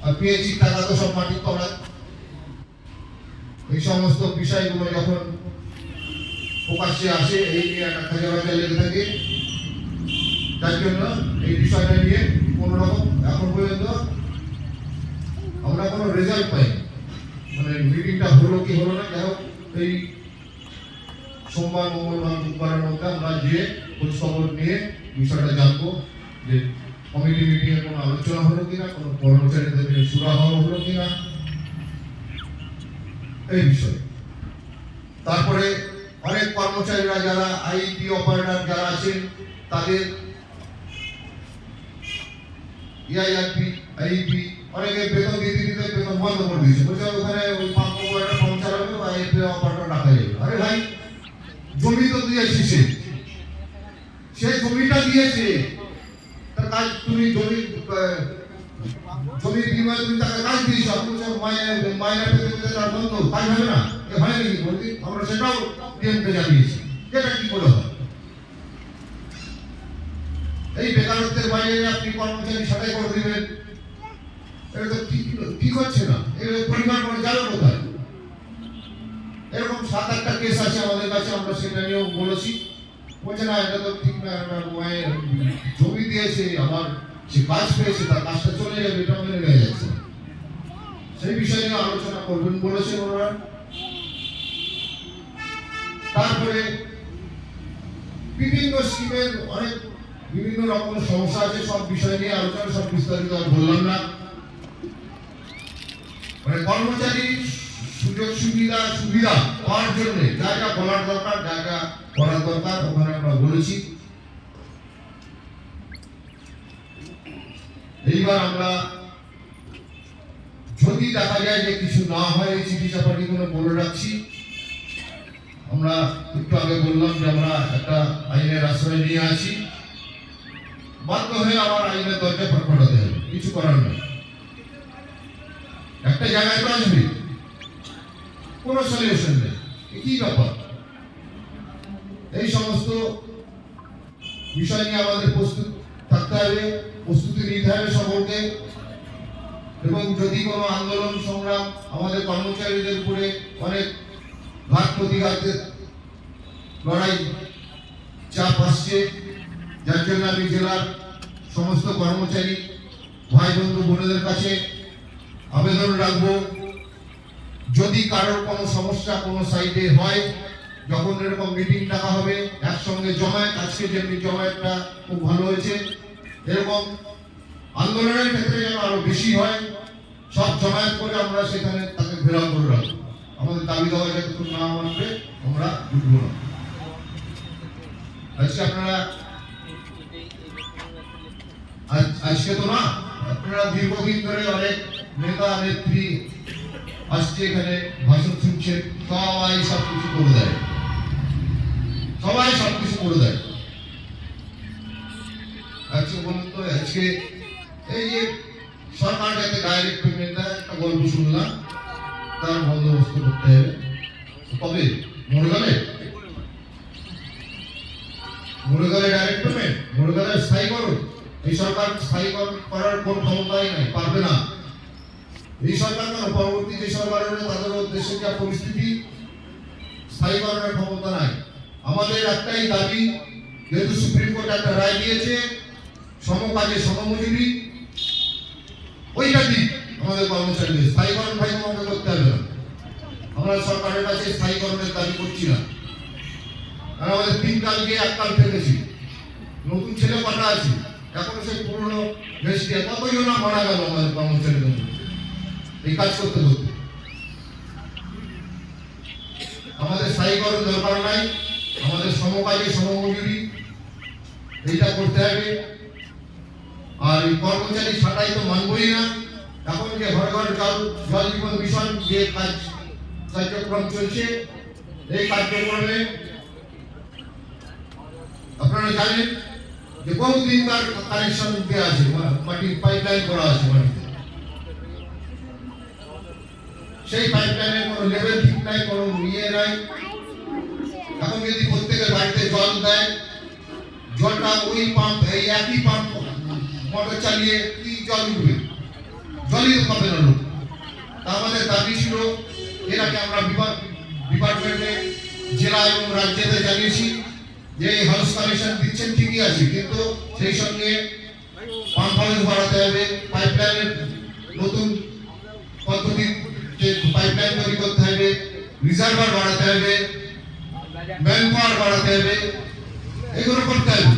আর PHE টাকা তো সব মাটির তলায়। এই সমস্ত বিষয়গুলো যখন প্রকাশ্যে আসে এই নিয়ে একটা খাজা বাজা লেগে থাকে, তার জন্য এই বিষয়টা নিয়ে কোনো রকম এখন পর্যন্ত আমরা কোনো রেজাল্ট পাই, মানে মিটিংটা হলো কি হলো না। যাই হোক এই সোমবার মঙ্গলবার বুধবারের মধ্যে আমরা গিয়ে খোঁজ খবর নিয়ে বিষয়টা জানবো যে কমিটি মিটিং এ কোনো আলোচনা হলো কিনা, কোনো কর্মচারীদের সুরাহা হলো কিনা এই বিষয়ে। তারপরে অনেক কর্মচারীরা যারা আইপি অপারেটর যারা আছেন তাদের ইআইআরপি আইপি অনেকে বেতন দিতে দিতে বেতন বন্ধ করে দিয়েছে, বলছে ওখানে ওই পাম্প অপারেটর ফর্ম চালাবে বা আইপি অপারেটর রাখা যাবে। আরে ভাই জমি তো দিয়েছিস, সে জমিটা দিয়েছে, তার কাজ তুমি জমির বিনিময়ে তুমি তাকে কাজ দিয়েছো, মাইনা পেতে পেতে তার বন্ধ কাজ হবে না, এ হয় নাকি বলছি? আমরা সেটাও ডিএমকে জানিয়েছি, এটা কি করে হয়? এই বেকারত্বের বাইরে আপনি কর্মচারী ছাঁটাই করে দিবেন, এটা তো ঠিক হচ্ছে না। এর পরিমাণ করে যাবে কোথায়? এরকম 7-8টা কেস আছে আমাদের কাছে, আমরা সেটা নিয়েও বলেছি। বলছে না এটা তো ঠিক না, জমি দিয়েছে আমার, সে কাজ পেয়েছে, তার কাজটা চলে যাবে, এটা মেনে নেওয়া যাচ্ছে। সেই বিষয় নিয়ে আলোচনা করবেন বলেছেন ওনারা। তারপরে বিভিন্ন স্কিমের অনেক বিভিন্ন রকমের সমস্যা আছে, সব বিষয় নিয়ে আলোচনা, সব বিস্তারিত আর বললাম না। মানে কর্মচারী সুযোগ সুবিধা পাওয়ার জন্য যা যা বলার দরকার, যা যা করার দরকার ওখানে আমরা বলেছি। এইবার আমরা যদি দেখা যায় যে কিছু না হয় এই চিঠি চাপাটি গুলো বলে রাখছি। আমরা একটু আগে বললাম যে আমরা একটা আইনের আশ্রয় নিয়ে আছি, বাধ্য হয়ে আবার আইনের দরজা খটখটাতে হবে, কিছু করার নেই। একটা জায়গায় তো আসবে, কোনো সলিউশন নেই, কি ব্যাপার? এই সমস্ত বিষয় নিয়ে আমাদের প্রস্তুত থাকতে হবে, প্রস্তুতি নিতে হবে সকলকে। এবং যদি কোনো আন্দোলন সংগ্রাম আমাদের কর্মচারীদের উপরে অনেক ঘাত প্রতিঘাতের লড়াই চাপ আসছে, যার জন্য আমি জেলার সমস্ত কর্মচারী ভাই বন্ধু বোনেদের কাছে আবেদন রাখবো, যদি কারোর কোনো সমস্যা কোনো সাইডে হয়, যখন এরকম মিটিং ডাকা হবে একসঙ্গে জমায়েত, আজকে যেমনি জমায়েতটা খুব ভালো হয়েছে, এরকম আন্দোলনের ক্ষেত্রে যেন আরো বেশি হয়, সব জমায়েত করে আমরা সেখানে তাকে ঘেরাও করে রাখবো। আমাদের দাবি দেওয়া যতক্ষণ না মানবে আমরা উঠবো না। আজকে আপনারা আজকে তো না, আপনারা দীর্ঘদিন ধরে অনেক নেতা নেত্রী আসছে এখানে ভাষণ শুনছেন, সবাই সবকিছু করে দেয়, সবাই সবকিছু করে দেয়। আজকে বলুন তো, আজকে এই যে সরকার যাতে ডাইরেক্ট পেমেন্ট দেয়, একটা গল্প শুনলাম, তার বন্দোবস্ত করতে হবে। কবে? মরে গেলে ডাইরেক্ট পেমেন্ট, মরে গেলে স্থায়ীকরণ। এই সরকার স্থায়ীকরণ করার কোন ক্ষমতাই নাই, পারবে না। এই সরকার কেন, পরবর্তী যে সরকার হবে তাদের দেশের যা পরিস্থিতি, স্থায়ীকরণের ক্ষমতা নাই। আমাদের একটাই দাবি, যেহেতু সুপ্রিম কোর্ট একটা রায় দিয়েছে সমকাজে সমমজুরি, ওইটা দিক আমাদের কর্মচারীদের স্থায়ীকরণ ভাই তোমাকে করতে হবে না। আমরা সরকারের কাছে স্থায়ীকরণের দাবি করছি না, কারণ আমাদের 3 কাল গিয়ে 1 কাল ফেলেছি, নতুন ছেলে কটা আছে, এখন সেই পুরনো ভেস্টিয়া কতজন মারা গেল আমাদের কর্মচারীদের এই কাজ করতে করতে। আমাদের স্থায়ীকরণ দরকার নাই, আমাদের সমকাজে সমমজুরি এইটা করতে হবে। আর এই কর্মচারী ছাঁটাই তো মানবই না। এখন যে ঘরে ঘরে জল জীবন মিশন যে কার্যক্রম চলছে, এই কার্যক্রমে আপনারা জানেন যে বহুদিন তার কানেকশন দেওয়া আছে, মাটির পাইপলাইন করা আছে মাটিতে, সেই পাইপলাইনের কোনো লেভেল ঠিক নাই, কোনো ইয়ে নাই। এখন যদি প্রত্যেকের বাড়িতে জল দেয়, জলটা ওই পাম্প, এই একই পাম্প মোটর চালিয়ে কি জল উঠবে? জলই হবে দাবি ছিল, এর আগে আমরা ডিপার্টমেন্টে, জেলা এবং রাজ্যেতে জানিয়েছি যে হাউস কানেকশন দিচ্ছেন ঠিকই আছে, কিন্তু সেই সঙ্গে পাম্প হাউস বাড়াতে হবে, পাইপলাইনের নতুন পদ্ধতিতে পাইপলাইন তৈরি করতে হবে, রিজার্ভার বাড়াতে হবে, ম্যান পাওয়ার বাড়াতে হবে, এগুলো করতে হবে।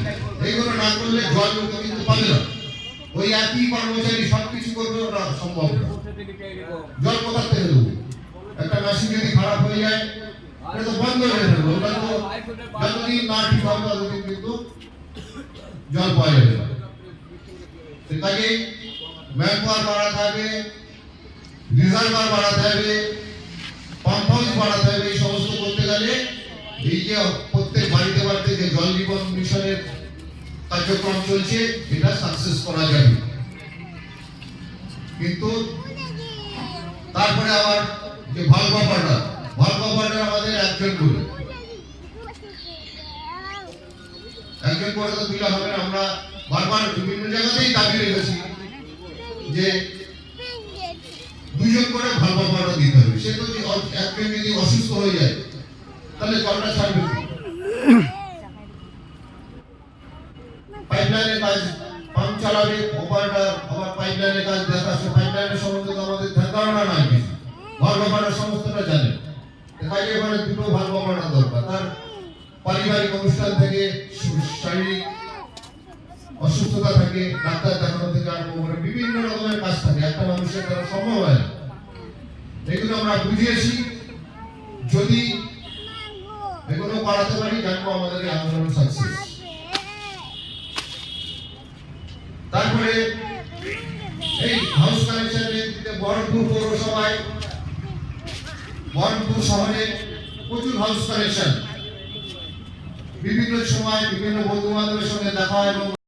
এগুলো না করলে জল লোক কিন্তু পাবে না। ওই একই কর্মচারী সবকিছু করবে, ওটা সম্ভব না। জল কোথা থেকে দেবো? একটা মেশিন যদি খারাপ হয়ে যায়, এটা তো বন্ধ হয়ে যাবে। ওটা তো যতদিন না ঠিক হবে ততদিন কিন্তু জল পাওয়া যাবে না। কাজে ম্যান পাওয়ার বাড়াতে হবে, রিজার্ভার বাড়াতে হবে, পাম্প হাউস বাড়াতে হবে। এই সমস্ত করতে গেলে এই যে প্রত্যেক বাড়িতে বাড়িতে যে জল জীবন মিশনের কার্যক্রম চলছে, এটা সাকসেস করা যাবে। কিন্তু তারপরে আবার যে ভাল্ভ অপারেটর আমাদের একজন করে তো দিলে হবে না। আমরা বারবার বিভিন্ন জায়গাতেই দাবি রেখেছি যে 2 জন করে ভাল্ভ অপারেটর দিতে হবে। সে তো একজন যদি অসুস্থ হয়ে যায় তাহলে জলটা ছাড়বে কি? পাইপলাইনের কাজ পাম্প চালাবে অপারেটর, আবার পাইপলাইনের কাজ দেখাচ্ছে। পাইপলাইনের সম্বন্ধে তো আমাদের ধারণা নাই কিছু, ভাল্ভ অপারেটর সমস্তটা জানে। কাজে এবারে 2টো ভাল্ভ অপারেটর দরকার। তার পারিবারিক অনুষ্ঠান থেকে, শারীরিক অসুস্থতা থাকে, ডাক্তার দেখানো থেকে আরম্ভ করে বিভিন্ন রকমের কাজ থাকে, একটা মানুষের দ্বারা সম্ভব হয় না। এগুলো আমরা বুঝিয়েছি, যদি এগুলো করাতে পারি জানবো আমাদের এই আন্দোলন সাকসেস। তারপরে এই হাউস কানেকশনের বহরমপুর পৌরসভায়, বহরমপুর শহরে প্রচুর হাউস কানেকশন, বিভিন্ন সময় বিভিন্ন বন্ধু বান্ধবের সঙ্গে দেখা হয় এবং